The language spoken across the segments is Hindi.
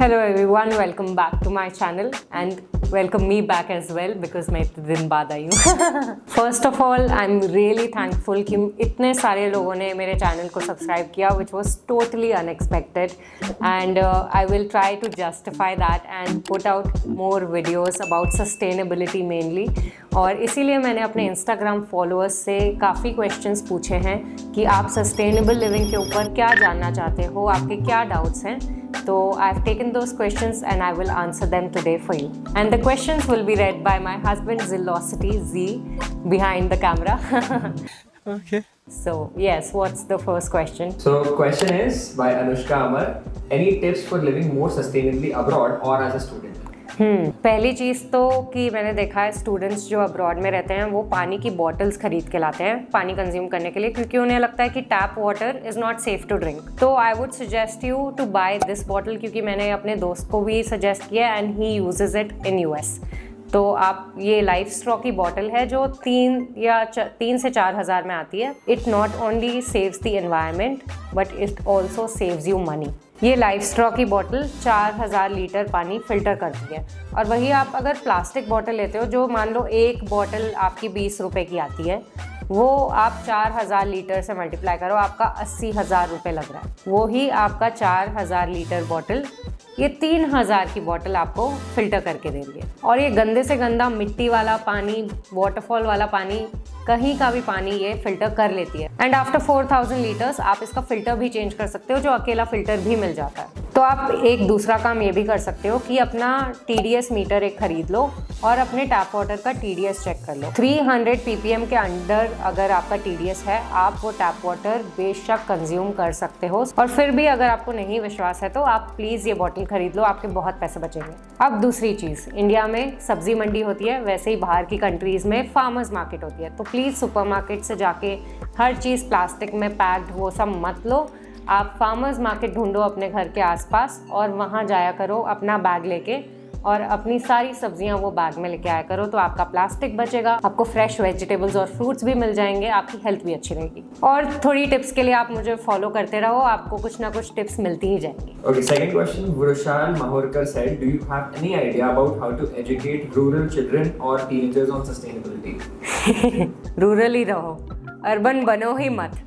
Hello everyone, welcome back to my channel and welcome me back as well because मैं इतने दिन बाद आई हूँ. First of all, I'm really thankful कि इतने सारे लोगों ने मेरे चैनल को सब्सक्राइब किया, which was totally unexpected, and I will try to justify that and put out more videos about sustainability mainly. और इसीलिए मैंने अपने Instagram followers से काफ़ी questions पूछे हैं कि आप sustainable living के ऊपर क्या जानना चाहते हो, आपके क्या doubts हैं. So I've taken those questions and I will answer them today for you. And the questions will be read by my husband Zillosity Z behind the camera. Okay. So yes, what's the first question? So question is by Anushka Amar. Any tips for living more sustainably abroad or as a student? पहली चीज़ तो कि मैंने देखा है स्टूडेंट्स जो अब्रॉड में रहते हैं वो पानी की बॉटल्स खरीद के लाते हैं पानी कंज्यूम करने के लिए, क्योंकि उन्हें लगता है कि tap water is not safe to drink. तो I would suggest you to buy this bottle, क्योंकि मैंने अपने दोस्त को भी सजेस्ट किया and he uses it in US. तो आप ये लाइफ स्ट्रॉ की बॉटल है जो 3 से 4 हज़ार में आती है. It not only saves the environment but it also saves you money. ये लाइफ स्ट्रॉ की बॉटल 4000 लीटर पानी फिल्टर करती है. और वही आप अगर प्लास्टिक बॉटल लेते हो जो मान लो एक बॉटल आपकी 20 रुपए की आती है, वो आप 4000 लीटर से मल्टीप्लाई करो, आपका 80,000 रुपये लग रहा है. वो ही आपका 4000 लीटर बॉटल ये 3000 की बॉटल आपको फिल्टर करके दे रही है. और ये गंदे से गंदा मिट्टी वाला पानी, वाटरफॉल वाला पानी, कहीं का भी पानी ये फिल्टर कर लेती है. एंड आफ्टर 4000 लीटर्स आप इसका फिल्टर भी चेंज कर सकते हो, जो अकेला फिल्टर भी मिल जाता है. तो आप एक दूसरा काम ये भी कर सकते हो कि अपना TDS मीटर एक खरीद लो और अपने टैप वाटर का TDS चेक कर लो. 300 ppm के अंडर अगर आपका TDS है, आप वो टैप वाटर बेशक कंज्यूम कर सकते हो. और फिर भी अगर आपको नहीं विश्वास है तो आप प्लीज़ ये बॉटल खरीद लो, आपके बहुत पैसे बचेंगे. अब दूसरी चीज़, इंडिया में सब्जी मंडी होती है, वैसे ही बाहर की कंट्रीज़ में फार्मर्स मार्केट होती है. तो प्लीज़ सुपरमार्केट से जाके हर चीज़ प्लास्टिक में पैक्ड वो सब मत लो. आप फार्मर्स मार्केट ढूंढो अपने घर के आसपास और वहाँ जाया करो अपना बैग लेके, और अपनी सारी सब्जियां वो बैग में लेके आया करो. तो आपका प्लास्टिक बचेगा, आपको फ्रेश वेजिटेबल्स और फ्रूट्स भी मिल जाएंगे, आपकी हेल्थ भी अच्छी रहेगी. और थोड़ी टिप्स के लिए आप मुझे फॉलो करते रहो, आपको कुछ ना कुछ टिप्स मिलती ही जाएंगी. Okay, second question. Vrushal Mahorkar said, do you have any idea about how to educate rural children or teenagers on sustainability? Rural ही रहो, अर्बन बनो ही मत.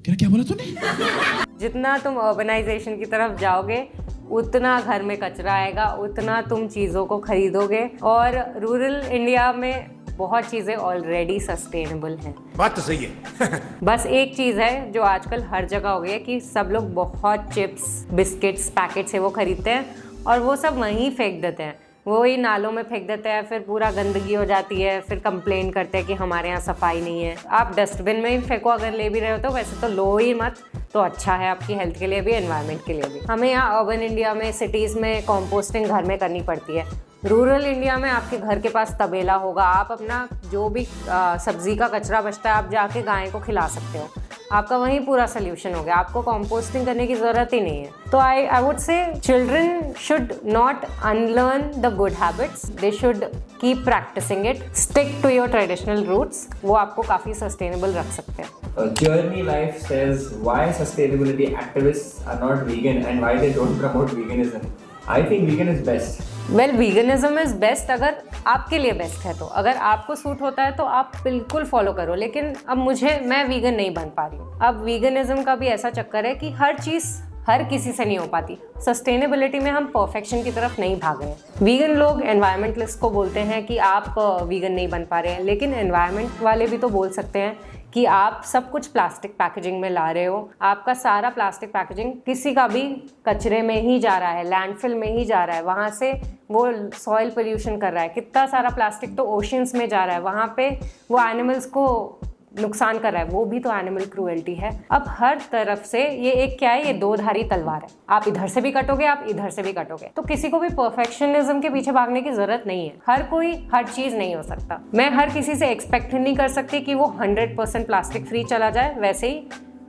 क्या बोला तूने? जितना तुम अर्बनाइजेशन की तरफ जाओगे उतना घर में कचरा आएगा, उतना तुम चीज़ों को खरीदोगे. और रूरल इंडिया में बहुत चीज़ें ऑलरेडी सस्टेनेबल हैं. बात तो सही है. बस एक चीज़ है जो आजकल हर जगह हो गई है कि सब लोग बहुत चिप्स, बिस्किट्स, पैकेट से वो खरीदते हैं और वो सब वहीं फेंक देते हैं. वो ही नालों में फेंक देते हैं, फिर पूरा गंदगी हो जाती है, फिर कंप्लेन करते हैं कि हमारे यहाँ सफाई नहीं है. आप डस्टबिन में ही फेंको अगर ले भी रहे हो तो, वैसे तो लो ही मत, तो अच्छा है आपकी हेल्थ के लिए भी, एनवायरनमेंट के लिए भी. हमें यहाँ अर्बन इंडिया में, सिटीज़ में कंपोस्टिंग घर में करनी पड़ती है. रूरल इंडिया में आपके घर के पास तबेला होगा, आप अपना जो भी सब्जी का कचरा बचता है आप जाके गाय को खिला सकते हो. आपका वहीं पूरा सोल्यूशन हो गया, आपको कंपोस्टिंग करने की ज़रूरत ही नहीं है. तो I would say children should not unlearn the good habits, they should keep practising it, stick to your traditional roots. वो आपको काफ़ी सस्टेनेबल रख सकते हैं. Journey Life says, why sustainability activists are not vegan and why they don't promote veganism? I think vegan is best. Well, veganism is best अगर आपके लिए बेस्ट है. तो अगर आपको सूट होता है तो आप बिल्कुल फॉलो करो. लेकिन अब मैं वीगन नहीं बन पा रही हूँ. अब वीगनिज्म का भी ऐसा चक्कर है कि हर चीज़ हर किसी से नहीं हो पाती. सस्टेनेबिलिटी में हम परफेक्शन की तरफ नहीं भाग रहे हैं. वीगन लोग एनवायरमेंटलिस्ट को बोलते हैं कि आप वीगन नहीं बन पा रहे हैं, लेकिन एनवायरमेंट वाले भी तो बोल सकते हैं कि आप सब कुछ प्लास्टिक पैकेजिंग में ला रहे हो. आपका सारा प्लास्टिक पैकेजिंग किसी का भी कचरे में ही जा रहा है, लैंडफिल में ही जा रहा है, वहाँ से वो सॉइल पोल्यूशन कर रहा है. कितना सारा प्लास्टिक तो ओशंस में जा रहा है, वहाँ पे वो एनिमल्स को नुकसान कर रहा है. वो भी तो एनिमल क्रूएल्टी है. अब हर तरफ से ये एक क्या है, ये दो धारी तलवार है. आप इधर से भी कटोगे, आप इधर से भी कटोगे. तो किसी को भी परफेक्शनिज्म के पीछे भागने की जरूरत नहीं है. हर कोई हर चीज नहीं हो सकता. मैं हर किसी से एक्सपेक्ट नहीं कर सकती कि वो 100% प्लास्टिक फ्री चला जाए. वैसे ही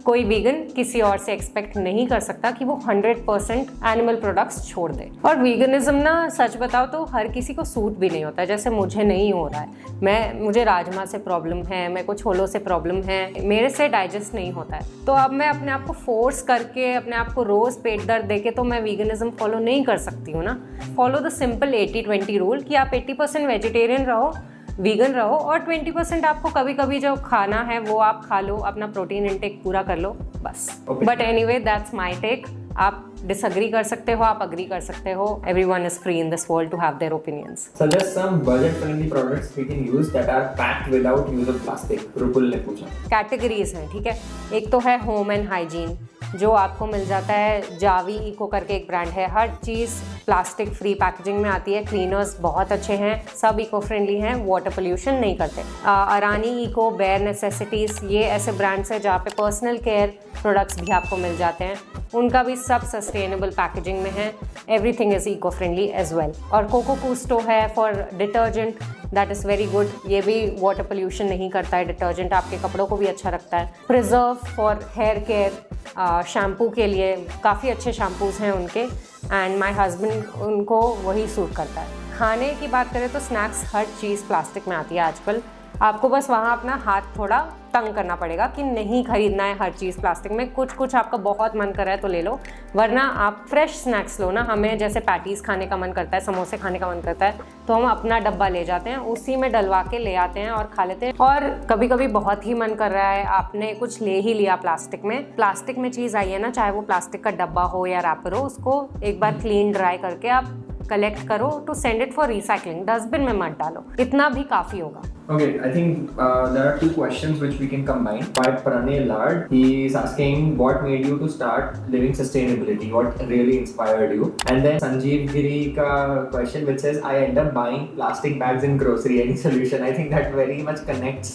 कोई वीगन किसी और से एक्सपेक्ट नहीं कर सकता कि वो 100% एनिमल प्रोडक्ट्स छोड़ दे। और वीगनिज्म ना सच बताओ तो हर किसी को सूट भी नहीं होता है, जैसे मुझे नहीं हो रहा है। मुझे राजमा से प्रॉब्लम है, मेरे को छोलों से प्रॉब्लम है, मेरे से डाइजेस्ट नहीं होता है। तो अब मैं अपने आप को फोर्स करके अपने आप को रोज़ पेट दर्द देके तो मैं वीगनिज्म फॉलो नहीं कर सकती हूँ ना। फॉलो द सिंपल 80-20 रूल कि आप 80% वेजिटेरियन रहो, वीगन रहो, और 20% आपको कभी कभी जो खाना है वो आप खा लो, अपना प्रोटीन इंटेक पूरा कर लो, बस। But anyway that's my take. आप डिसएग्री कर सकते हो, आप अग्री कर सकते हो। Everyone is free in this world to have their opinions. Suggest some budget-friendly products we can use that are packed without use of plastic. रुपुल ने पूछा। कैटेगरीज हैं, ठीक है। एक तो है होम एंड हाइजीन, जो आपको मिल जाता है, जावी इको करके एक ब्रांड है। हर चीज़ प्लास्टिक फ्री पैकेजिंग में आती है, क्लीनर्स बहुत अच्छे हैं, सब इको फ्रेंडली हैं, वाटर पोल्यूशन नहीं करते। अरानी इको, बेयर नेसेसिटीज़, ये ऐसे ब्रांड्स हैं जहाँ पे पर्सनल केयर प्रोडक्ट्स भी आपको मिल जाते हैं, उनका भी सब सस्टेनेबल पैकेजिंग में है। Everything is eco friendly as well. और कोको कूस्टो है for detergent, that is very good, ये भी वाटर पोल्यूशन नहीं करता है डिटर्जेंट, आपके कपड़ों को भी अच्छा रखता है। Preserve for hair care, shampoo के लिए काफ़ी अच्छे शैम्पूज़ हैं उनके, एंड माय हस्बैंड उनको वही सूट करता है। खाने की बात करें तो स्नैक्स, हर चीज़ प्लास्टिक में आती है आजकल। आपको बस वहाँ अपना हाथ थोड़ा तंग करना पड़ेगा कि नहीं खरीदना है हर चीज़ प्लास्टिक में। कुछ कुछ आपका बहुत मन कर रहा है तो ले लो, वरना आप फ्रेश स्नैक्स लो ना। हमें जैसे पैटीज़ खाने का मन करता है, समोसे खाने का मन करता है, तो हम अपना डब्बा ले जाते हैं, उसी में डलवा के ले आते हैं और खा लेते हैं। और कभी कभी बहुत ही मन कर रहा है, आपने कुछ ले ही लिया प्लास्टिक में चीज़ आई है ना, चाहे वो प्लास्टिक का डब्बा हो या रैपर हो, उसको एक बार क्लीन ड्राई करके आप कलेक्ट करो to send it for recycling, dustbin में मत डालो, इतना भी काफ़ी होगा। Okay, I think there are two questions which we can combine. By Pranay Lard, he is asking what made you to start living sustainability, what really inspired you, and then Sanjeev Giri ka question which says I end up buying plastic bags in grocery. Any solution? I think that very much connects.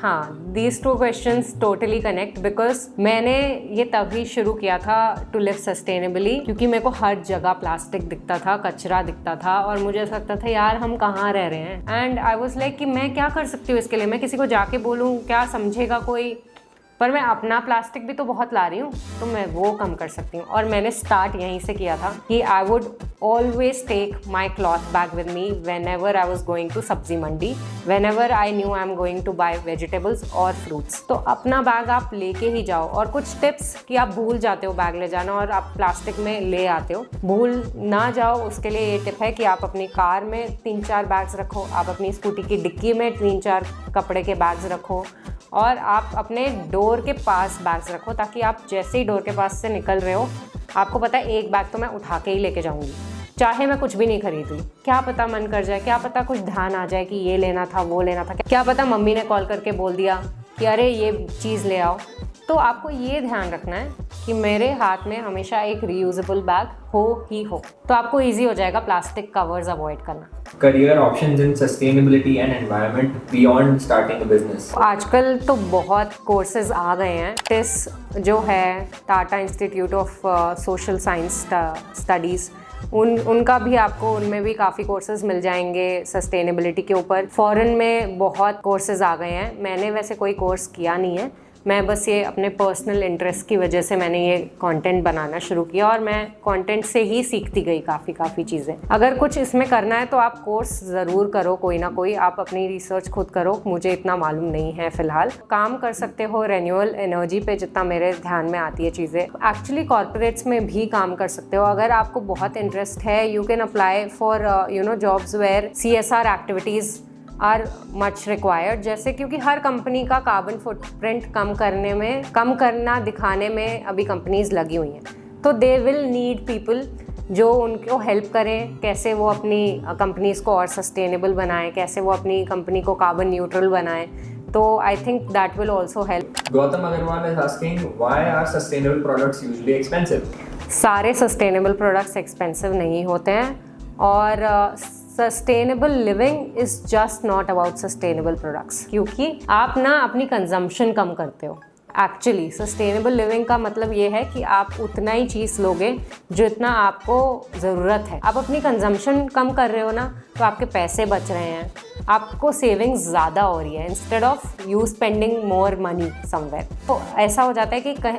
हाँ, these two questions totally connect because मैंने ये तभी शुरू किया था to live sustainably, क्योंकि मेरे को हर जगह प्लास्टिक दिखता था, कचरा दिखता था, और मुझे ऐसा लगता था यार हम कहाँ रह रहे हैं। एंड आई वाज लाइक कि मैं क्या कर सकती हूँ इसके लिए, मैं किसी को जाके बोलूँ, क्या समझेगा कोई, पर मैं अपना प्लास्टिक भी तो बहुत ला रही हूँ, तो मैं वो कम कर सकती हूँ। और मैंने स्टार्ट यहीं से किया था कि I would always take my cloth bag with me whenever I was going to sabzi mandi, whenever I knew I am going to buy vegetables और फ्रूट्स। तो अपना बैग आप लेके ही जाओ। और कुछ टिप्स कि आप भूल जाते हो बैग ले जाना और आप प्लास्टिक में ले आते हो, भूल ना जाओ, उसके लिए ये टिप है कि आप अपनी कार में 3-4 बैग्स रखो, आप अपनी स्कूटी की डिक्की में 3-4 कपड़े के बैग्स रखो, और आप अपने डोर के पास बैग्स रखो, ताकि आप जैसे ही डोर के पास से निकल रहे हो आपको पता है एक बैग तो मैं उठा के ही लेके जाऊंगी, चाहे मैं कुछ भी नहीं खरीद रही। क्या पता मन कर जाए, क्या पता कुछ ध्यान आ जाए कि ये लेना था, वो लेना था, क्या पता मम्मी ने कॉल करके बोल दिया कि अरे ये चीज़ ले आओ। तो आपको ये ध्यान रखना है कि मेरे हाथ में हमेशा एक रीयूजेबल बैग हो ही हो, तो आपको ईजी हो जाएगा प्लास्टिक कवर्स अवॉइड करना। Career options in sustainability and environment beyond starting a business. आजकल तो बहुत कोर्सेज आ गए हैं। टिस जो है Tata institute of social science studies, उनका भी आपको, उनमें भी काफ़ी कोर्सेज मिल जाएंगे सस्टेनेबिलिटी के ऊपर। फॉरेन में बहुत कोर्सेज आ गए हैं, मैंने वैसे कोई कोर्स किया नहीं है, मैं बस ये अपने पर्सनल इंटरेस्ट की वजह से मैंने ये कंटेंट बनाना शुरू किया, और मैं कंटेंट से ही सीखती गई काफ़ी चीज़ें। अगर कुछ इसमें करना है तो आप कोर्स ज़रूर करो, कोई ना कोई, आप अपनी रिसर्च खुद करो, मुझे इतना मालूम नहीं है फ़िलहाल। काम कर सकते हो रेन्यूएबल एनर्जी पे, जितना मेरे ध्यान में आती है चीज़ें। एक्चुअली कॉर्पोरेट्स में भी काम कर सकते हो अगर आपको बहुत इंटरेस्ट है। You can apply for jobs where CSR activities are much required, जैसे क्योंकि हर कंपनी का कार्बन फुटप्रिंट कम करना दिखाने में अभी कंपनीज लगी हुई हैं, तो दे विल नीड पीपल जो उनको हेल्प करें, कैसे वो अपनी कंपनीज को और सस्टेनेबल बनाएं, कैसे वो अपनी कंपनी को कार्बन न्यूट्रल बनाएं। तो I think that will also help. Gautam Agarwal is asking why are sustainable products usually expensive? सारे सस्टेनेबल प्रोडक्ट्स एक्सपेंसिव नहीं होते हैं, और sustainable living is just not about sustainable products, क्योंकि आप ना अपनी कंजम्पशन कम करते हो। एक्चुअली सस्टेनेबल लिविंग का मतलब ये है कि आप उतना ही चीज़ लोगे जितना आपको ज़रूरत है। आप अपनी कंजम्पशन कम कर रहे हो ना, तो आपके पैसे बच रहे हैं, आपको सेविंग्स ज़्यादा हो रही है instead of you spending more money somewhere. तो ऐसा हो जाता है कि कहीं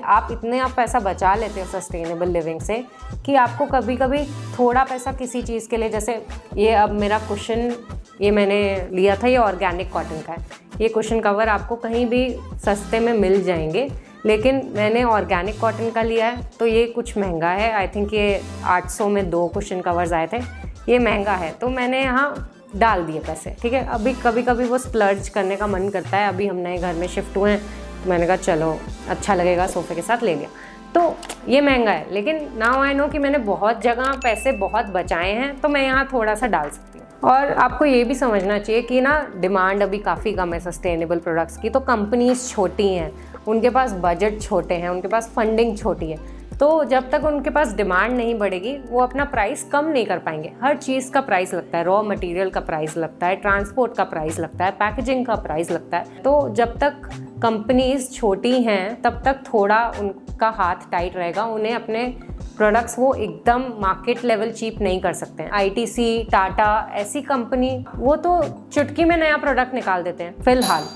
आप पैसा बचा लेते हो सस्टेनेबल लिविंग से कि आपको कभी कभी थोड़ा पैसा किसी चीज़ के लिए, जैसे ये अब मेरा कुशन ये मैंने लिया था, ये ऑर्गेनिक कॉटन का है। ये कुशन कवर आपको कहीं भी सस्ते में मिल जाएंगे, लेकिन मैंने ऑर्गेनिक कॉटन का लिया है तो ये कुछ महंगा है। आई थिंक ये 800 में 2 कुशन कवर्स आए थे, ये महंगा है, तो मैंने यहाँ डाल दिए पैसे। ठीक है, अभी कभी कभी वो स्प्लर्ज करने का मन करता है। अभी हम नए घर में शिफ्ट हुए हैं तो मैंने कहा चलो अच्छा लगेगा, सोफे के साथ ले लिया। तो ये महंगा है, लेकिन नाउ आई नो कि मैंने बहुत जगह पैसे बहुत बचाए हैं, तो मैं यहाँ थोड़ा सा डाल सकती हूँ। और आपको ये भी समझना चाहिए कि ना डिमांड अभी काफ़ी कम है सस्टेनेबल प्रोडक्ट्स की, तो कंपनीज छोटी हैं, उनके पास बजट छोटे हैं, उनके पास फंडिंग छोटी है, तो जब तक उनके पास डिमांड नहीं बढ़ेगी वो अपना प्राइस कम नहीं कर पाएंगे। हर चीज़ का प्राइस लगता है, रॉ मटेरियल का प्राइस लगता है, ट्रांसपोर्ट का प्राइस लगता है, पैकेजिंग का प्राइस लगता है। तो जब तक कंपनीज छोटी हैं तब तक थोड़ा उनका हाथ टाइट रहेगा, उन्हें अपने प्रोडक्ट्स वो एकदम मार्केट लेवल चीप नहीं कर सकते हैं। आईटीसी, टाटा ऐसी कंपनी वो तो चुटकी में नया प्रोडक्ट निकाल देते हैं फिलहाल।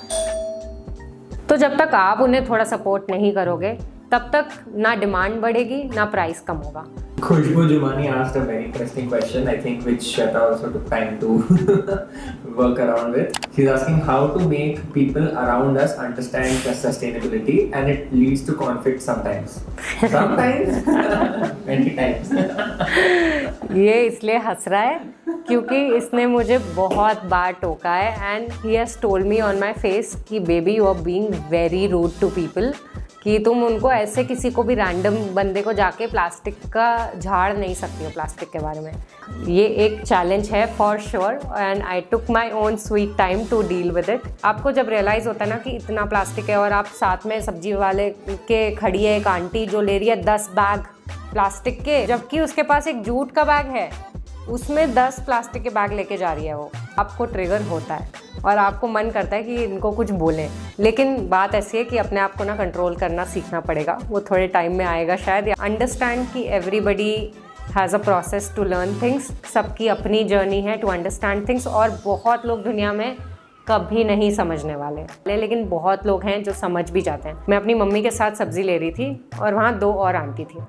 तो जब तक आप उन्हें थोड़ा सपोर्ट नहीं करोगे तब तक ना डिमांड बढ़ेगी ना प्राइस कम होगा। Khushbu Jumani asked a very interesting question, I think, which Shweta also took time to work around with. She's asking how to make people around us understand the sustainability, and it leads to conflict sometimes. Sometimes, many times. ये इसलिए हंस रहा है क्योंकि इसने मुझे बहुत बार टोका है, and he has told me on my face कि baby you are being very rude to people, कि तुम उनको ऐसे किसी को भी रैंडम बंदे को जाके प्लास्टिक का झाड़ नहीं सकती हो प्लास्टिक के बारे में। ये एक चैलेंज है for sure, and I took my own sweet time to deal with it. आपको जब रियलाइज़ होता है ना कि इतना प्लास्टिक है, और आप साथ में सब्जी वाले के खड़ी है एक आंटी जो ले रही है 10 बैग प्लास्टिक के, जबकि उसके पास एक जूट का बैग है, उसमें 10 प्लास्टिक के बैग लेके जा रही है वो, आपको ट्रिगर होता है और आपको मन करता है कि इनको कुछ बोलें। लेकिन बात ऐसी है कि अपने आप को ना कंट्रोल करना सीखना पड़ेगा, वो थोड़े टाइम में आएगा शायद। अंडरस्टैंड कि everybody has a process to learn things, सबकी अपनी जर्नी है टू अंडरस्टैंड थिंग्स, और बहुत लोग दुनिया में कभी नहीं समझने वाले, लेकिन बहुत लोग हैं जो समझ भी जाते हैं। मैं अपनी मम्मी के साथ सब्ज़ी ले रही थी और वहाँ 2 और आंटी थी।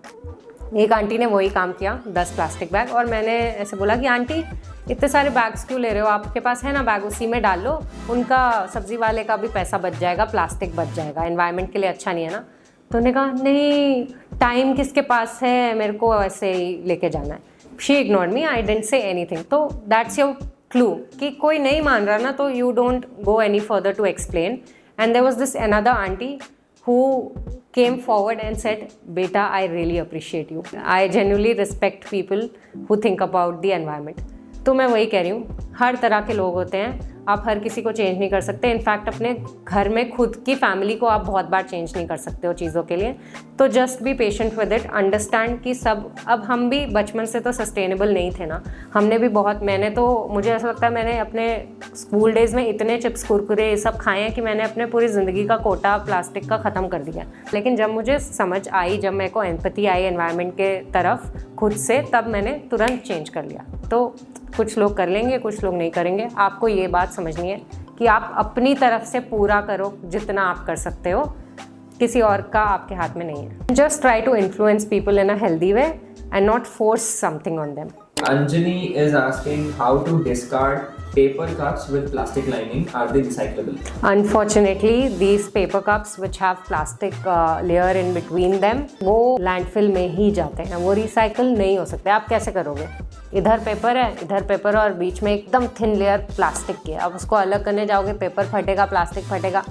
एक आंटी ने वही काम किया, 10 प्लास्टिक बैग, और मैंने ऐसे बोला कि आंटी इतने सारे बैग्स क्यों ले रहे हो, आपके पास है ना बैग, उसी में डाल लो, उनका सब्ज़ी वाले का भी पैसा बच जाएगा, प्लास्टिक बच जाएगा, एनवायरनमेंट के लिए अच्छा नहीं है ना। तो उन्होंने कहा नहीं, टाइम किसके पास है, मेरे को ऐसे ही लेके जाना है। She ignored me, I didn't say anything. तो दैट्स योर क्लू कि कोई नहीं मान रहा ना, तो you don't go any further to explain. And there was this another aunty who came forward and said, beta, I really appreciate you. I genuinely respect people who think about the environment. तो मैं वही कह रही हूँ, हर तरह के लोग होते हैं, आप हर किसी को चेंज नहीं कर सकते। इनफैक्ट अपने घर में खुद की फैमिली को आप बहुत बार चेंज नहीं कर सकते हो चीज़ों के लिए। तो just be patient with it, understand कि सब, अब हम भी बचपन से तो सस्टेनेबल नहीं थे ना, हमने भी बहुत, मैंने तो, मुझे ऐसा लगता है मैंने अपने स्कूल डेज़ में इतने चिप्स कुरकुरे ये सब खाए हैं कि मैंने अपने पूरी ज़िंदगी का कोटा प्लास्टिक का ख़त्म कर दिया। लेकिन जब मुझे समझ आई, जब मेरे को एम्पैथी आई एनवायरनमेंट के तरफ खुद से, तब मैंने तुरंत चेंज कर लिया। तो कुछ लोग कर लेंगे, कुछ लोग नहीं करेंगे। आपको ये बात समझनी है कि आप अपनी तरफ से पूरा करो जितना आप कर सकते हो, किसी और का आपके हाथ में नहीं है। Just try to influence people in a healthy way and not force something on them. Anjani is asking how to discard paper cups with plastic lining. Are they recyclable? Unfortunately, these paper cups which have plastic layer in between them, वो लैंडफिल में ही जाते हैं, वो रिसाइकल नहीं हो सकते। आप कैसे करोगे? इधर पेपर है, इधर पेपर, और बीच में एकदम थिन लेयर प्लास्टिक की है। अब उसको अलग करने जाओगे, पेपर फटेगा, प्लास्टिक फटेगा,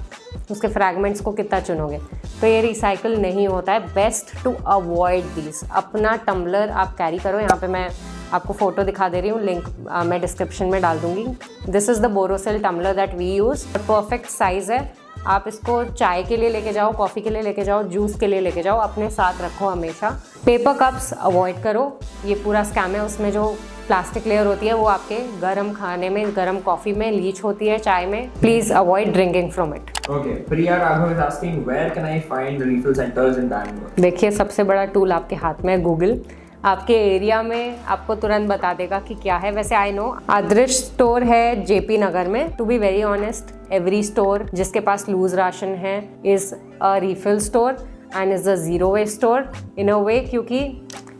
उसके फ्रैगमेंट्स को कितना चुनोगे? तो ये रिसाइकल नहीं होता है। Best to avoid this. अपना टम्बलर आप कैरी करो। यहाँ पे मैं आपको फ़ोटो दिखा दे रही हूँ, लिंक मैं डिस्क्रिप्शन में डाल दूँगी। This is the Borosil tumbler that we use. Perfect size है। आप इसको चाय के लिए लेके जाओ, कॉफ़ी के लिए लेके जाओ, जूस के लिए लेके जाओ, अपने साथ रखो हमेशा। पेपर कप्स अवॉइड करो, ये पूरा स्कैम है। उसमें जो प्लास्टिक लेयर होती है वो आपके गर्म खाने में, गर्म कॉफ़ी में लीच होती है, चाय में. Please avoid drinking from it. Okay, Priya Raghav is asking where can I find refill centers in Bangalore? देखिए सबसे बड़ा टूल आपके हाथ में है गूगल. आपके एरिया में आपको तुरंत बता देगा कि क्या है. वैसे आई नो आदर्श स्टोर है जेपी नगर में. To be very honest, every store जिसके पास लूज राशन है is a refill store and is a zero waste store in a way. क्योंकि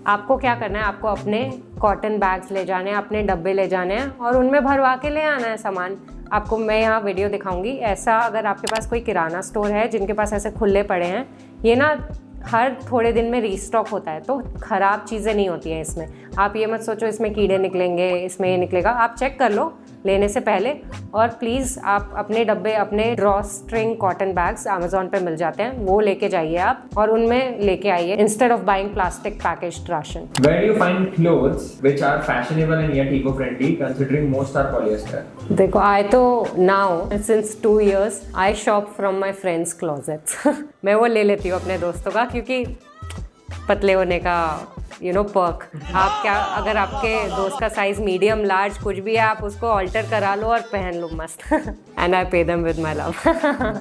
आपको क्या करना है, आपको अपने कॉटन बैग्स ले जाने हैं, अपने डब्बे ले जाने हैं और उनमें भरवा के ले आना है सामान. आपको मैं यहाँ वीडियो दिखाऊंगी. ऐसा अगर आपके पास कोई किराना स्टोर है जिनके पास ऐसे खुले पड़े हैं, ये ना हर थोड़े दिन में रीस्टॉक होता है, तो ख़राब चीज़ें नहीं होती हैं इसमें. आप ये मत सोचो इसमें कीड़े निकलेंगे, इसमें ये निकलेगा. आप चेक कर लो लेने से पहले. और प्लीज़ आप अपने डब्बे, अपने draw string cotton bags Amazon पे मिल जाते हैं, वो लेके जाइए आप और उनमें लेके आइए instead of buying plastic packaged ration. Where do you find clothes which are fashionable and yet eco-friendly considering most are polyester? देखो आई तो now since 2 years I shop from my friends closets. मैं वो ले लेती हूँ अपने दोस्तों का, क्योंकि पतले होने का पर्क. आप क्या, अगर आपके दोस्त का साइज मीडियम लार्ज कुछ भी है, आप उसको ऑल्टर करा लो और पहन लो मस्त. And I pay them with my love.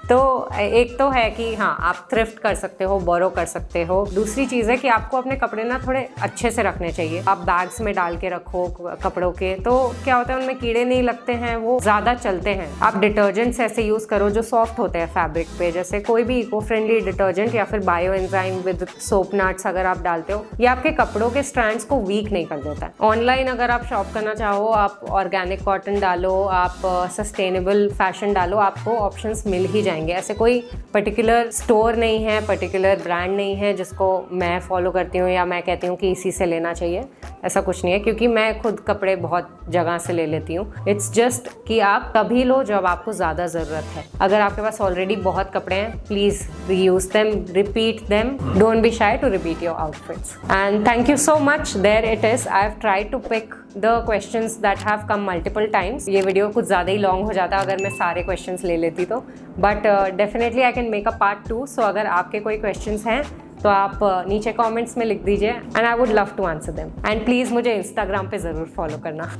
तो एक तो है कि हाँ आप थ्रिफ्ट कर सकते हो, बोरो कर सकते हो. दूसरी चीज़ है कि आपको अपने कपड़े ना थोड़े अच्छे से रखने चाहिए. आप बैग्स में डाल के रखो कपड़ों के, तो क्या होता है उनमें कीड़े नहीं लगते हैं, वो ज़्यादा चलते हैं. आप डिटर्जेंट्स ऐसे यूज़ करो जो सॉफ्ट होते हैं फैब्रिक पे, जैसे कोई भी इको फ्रेंडली डिटर्जेंट या फिर bio enzyme with soap nuts अगर आप डालते हो, ये आपके कपड़ों के स्ट्रैंड्स को वीक नहीं कर देता है. ऑनलाइन अगर आप शॉप करना चाहो, आप ऑर्गेनिक कॉटन डालो, आप सस्टेनेबल फैशन डालो, आपको ऑप्शंस मिल ही जाएंगे. ऐसे कोई पर्टिकुलर स्टोर नहीं है, पर्टिकुलर ब्रांड नहीं है जिसको मैं फॉलो करती हूँ या मैं कहती हूँ कि इसी से लेना चाहिए. ऐसा कुछ नहीं है, क्योंकि मैं खुद कपड़े बहुत जगह से ले लेती हूँ. इट्स जस्ट कि आप तभी लो जब आपको ज़्यादा ज़रूरत है. अगर आपके पास ऑलरेडी बहुत कपड़े हैं, please reuse them, repeat them, don't be shy to repeat your outfits. And thank you so much. There it is. I have tried to pick the questions that have come multiple times. ये वीडियो कुछ ज़्यादा ही लॉन्ग हो जाता अगर मैं सारे questions ले लेती तो, but definitely I can make a part 2. So अगर आपके कोई questions हैं तो आप नीचे comments में लिख दीजिए and I would love to answer them. And please मुझे Instagram पे ज़रूर follow करना.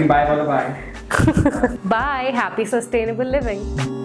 Bye. Bye. Happy sustainable living.